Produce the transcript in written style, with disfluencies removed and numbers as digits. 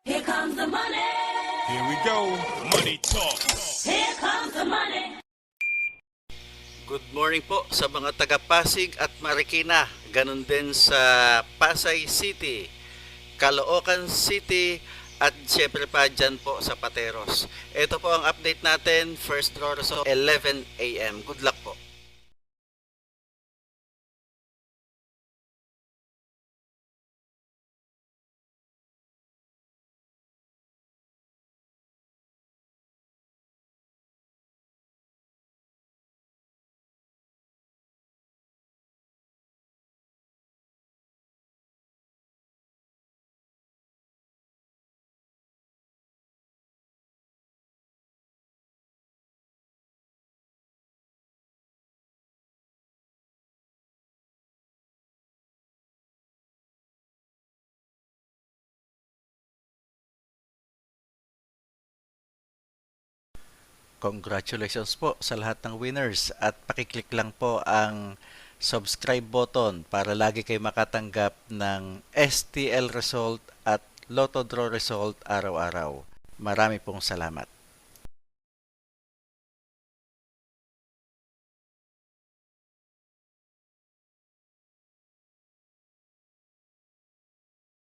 Here comes the money. Here we go. Money talk. Here comes the money. Good morning po sa mga taga Pasig at Marikina, ganun din sa Pasay City, Caloocan City at syempre pa dyan po sa Pateros. Ito po ang update natin, first draw result 11 a.m. Good luck po. Congratulations po sa lahat ng winners at pakiclick lang po ang subscribe button para lagi kayo makatanggap ng STL result at Lotto Draw result araw-araw. Marami pong salamat.